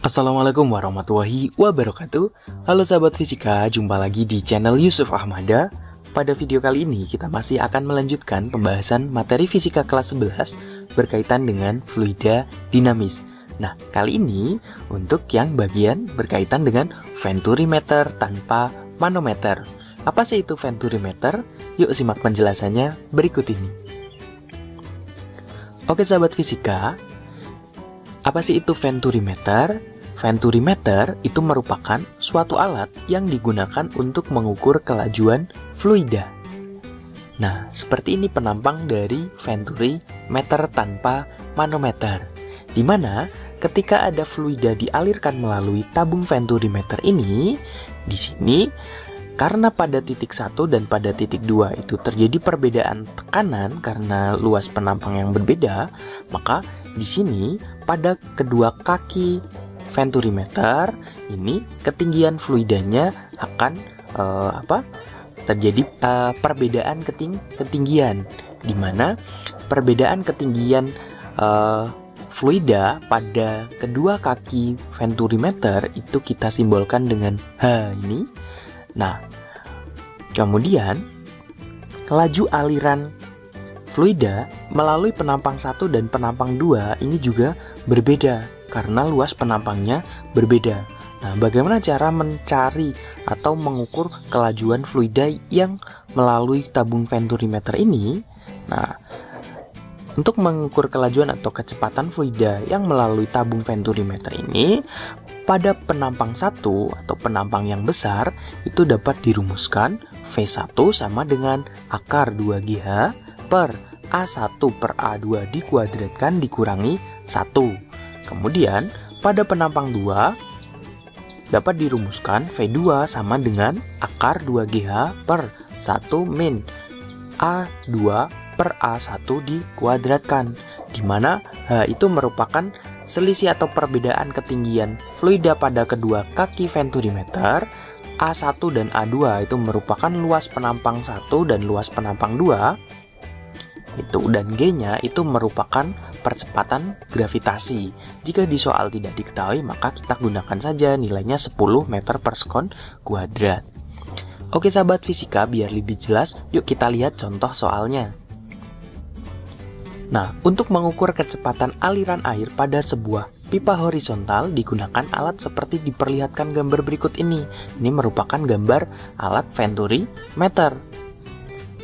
Assalamualaikum warahmatullahi wabarakatuh. Halo sahabat fisika, jumpa lagi di channel Yusuf Ahmada. Pada video kali ini kita masih akan melanjutkan pembahasan materi fisika kelas 11 berkaitan dengan fluida dinamis. Nah, kali ini untuk yang bagian berkaitan dengan venturimeter tanpa manometer. Apa sih itu venturimeter? Yuk simak penjelasannya berikut ini. Oke sahabat fisika, apa sih itu venturimeter? Venturimeter itu merupakan suatu alat yang digunakan untuk mengukur kelajuan fluida. Nah, seperti ini penampang dari venturimeter tanpa manometer, di mana ketika ada fluida dialirkan melalui tabung venturimeter ini, di sini karena pada titik 1 dan pada titik 2 itu terjadi perbedaan tekanan karena luas penampang yang berbeda, maka di sini pada kedua kaki venturimeter ini ketinggian fluidanya akan terjadi perbedaan ketinggian, di mana perbedaan ketinggian fluida pada kedua kaki venturimeter itu kita simbolkan dengan H ini. Nah, kemudian laju aliran fluida melalui penampang 1 dan penampang 2 ini juga berbeda karena luas penampangnya berbeda. Nah, bagaimana cara mencari atau mengukur kelajuan fluida yang melalui tabung venturimeter ini? Nah, untuk mengukur kelajuan atau kecepatan fluida yang melalui tabung venturimeter ini, pada penampang 1 atau penampang yang besar itu dapat dirumuskan V1 sama dengan akar 2GH per A1 per A2 dikuadratkan dikurangi 1. Kemudian pada penampang 2 dapat dirumuskan V2 sama dengan akar 2GH per 1 min A2 per A1 dikuadratkan, di mana H itu merupakan selisih atau perbedaan ketinggian fluida pada kedua kaki venturimeter. A1 dan A2 itu merupakan luas penampang 1 dan luas penampang 2 itu, dan G-nya itu merupakan percepatan gravitasi. Jika di soal tidak diketahui, maka kita gunakan saja nilainya 10 meter per sekon kuadrat. Oke sahabat fisika, biar lebih jelas, yuk kita lihat contoh soalnya. Nah, untuk mengukur kecepatan aliran air pada sebuah pipa horizontal digunakan alat seperti diperlihatkan gambar berikut ini. Ini merupakan gambar alat venturimeter.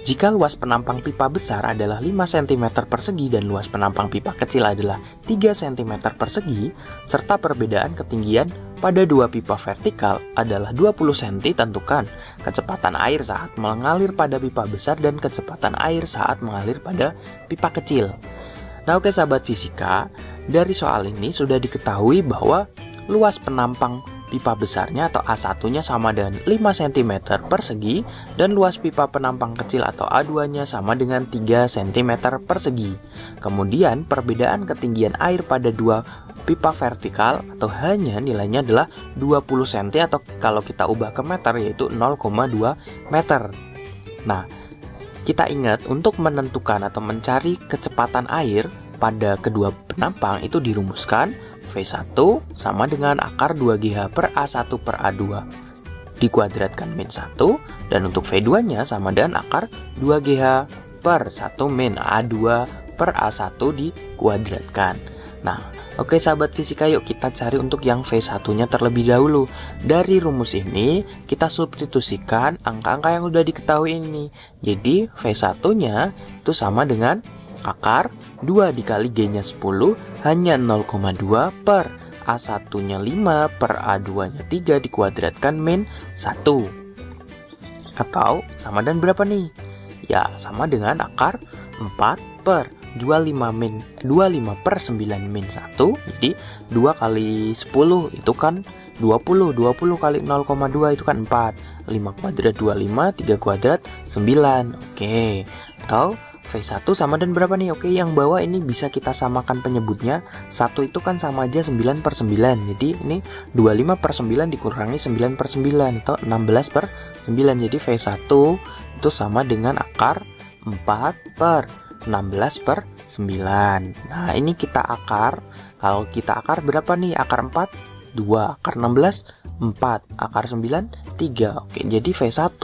Jika luas penampang pipa besar adalah 5 cm persegi dan luas penampang pipa kecil adalah 3 cm persegi, serta perbedaan ketinggian pada dua pipa vertikal adalah 20 cm, tentukan kecepatan air saat mengalir pada pipa besar dan kecepatan air saat mengalir pada pipa kecil. Nah, oke sahabat fisika, dari soal ini sudah diketahui bahwa luas penampang pipa besarnya atau A1-nya sama dengan 5 cm persegi dan luas pipa penampang kecil atau A2-nya sama dengan 3 cm persegi. Kemudian perbedaan ketinggian air pada dua pipa vertikal atau hanya nilainya adalah 20 cm atau kalau kita ubah ke meter yaitu 0,2 meter. Nah, kita ingat untuk menentukan atau mencari kecepatan air pada kedua penampang itu dirumuskan V1 sama dengan akar 2GH per A1 per A2 dikuadratkan min 1, dan untuk V2 nya sama dengan akar 2GH per 1 min A2 per A1 dikuadratkan. Nah, oke sahabat fisika, yuk kita cari untuk yang V1 nya terlebih dahulu. Dari rumus ini kita substitusikan angka-angka yang udah diketahui ini. Jadi V1 nya itu sama dengan akar 2 dikali G-nya 10 hanya 0,2 per A1-nya 5 per A2-nya 3 dikuadratkan min 1. Atau sama dengan berapa nih? Ya, sama dengan akar 4 per 25 per 9 min 1. Jadi 2 kali 10 itu kan 20 kali 0,2 itu kan 4. 5 kuadrat 25, 3 kuadrat 9. Oke. Atau V1 sama dan berapa nih? Oke, yang bawah ini bisa kita samakan penyebutnya. 1 itu kan sama aja 9 per 9. Jadi ini 25 per 9 dikurangi 9 per 9 atau 16 per 9. Jadi V1 itu sama dengan akar 4 per 16 per 9. Nah, ini kita akar. Kalau kita akar berapa nih? Akar 4 2, akar 16, 4, akar 9, 3. Oke, jadi V1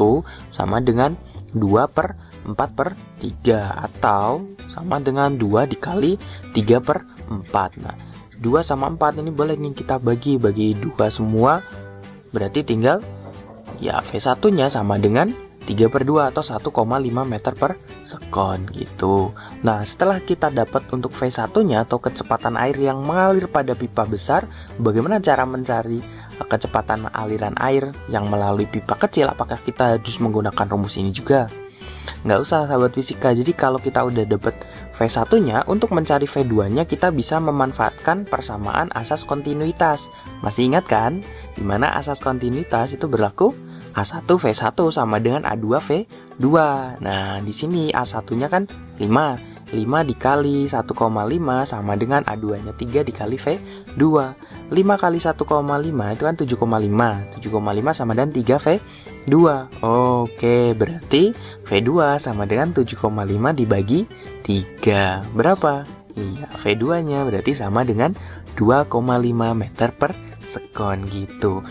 sama dengan 2 per 4 per 3, atau sama dengan 2 dikali 3 per 4. Nah, 2 sama 4 ini boleh nih kita bagi 2 semua. Berarti tinggal ya V1 nya sama dengan 3 per 2 atau 1,5 meter per sekon gitu. Nah, setelah kita dapat untuk V1 nya atau kecepatan air yang mengalir pada pipa besar, bagaimana cara mencari kecepatan aliran air yang melalui pipa kecil? Apakah kita harus menggunakan rumus ini juga? Nggak usah sahabat fisika. Jadi kalau kita udah dapat V1 nya, untuk mencari V2 nya kita bisa memanfaatkan persamaan asas kontinuitas. Masih ingat kan? Dimana asas kontinuitas itu berlaku A1 V1 sama dengan A2 V2. Nah, di sini A1 nya kan 5. 5 dikali 1,5 sama dengan A2 nya 3 dikali V2. 5 kali 1,5 itu kan 7,5. 7,5 sama dengan 3 V2. Oke, berarti V2 sama dengan 7,5 dibagi 3. Berapa? Iya, V2 nya berarti sama dengan 2,5 meter per sekon gitu.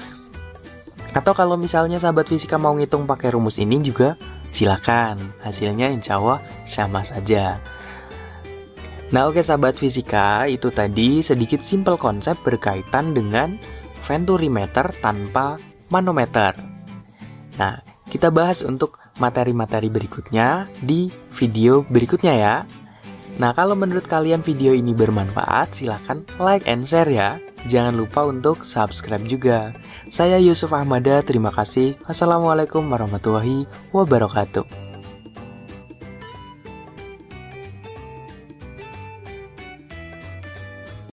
Atau kalau misalnya sahabat fisika mau ngitung pakai rumus ini juga silakan. Hasilnya insya Allah sama saja. Nah, oke sahabat fisika, itu tadi sedikit simpel konsep berkaitan dengan venturimeter tanpa manometer. Nah, kita bahas untuk materi-materi berikutnya di video berikutnya ya. Nah, kalau menurut kalian video ini bermanfaat, silakan like and share ya. Jangan lupa untuk subscribe juga. Saya Yusuf Ahmada, terima kasih. Wassalamualaikum warahmatullahi wabarakatuh.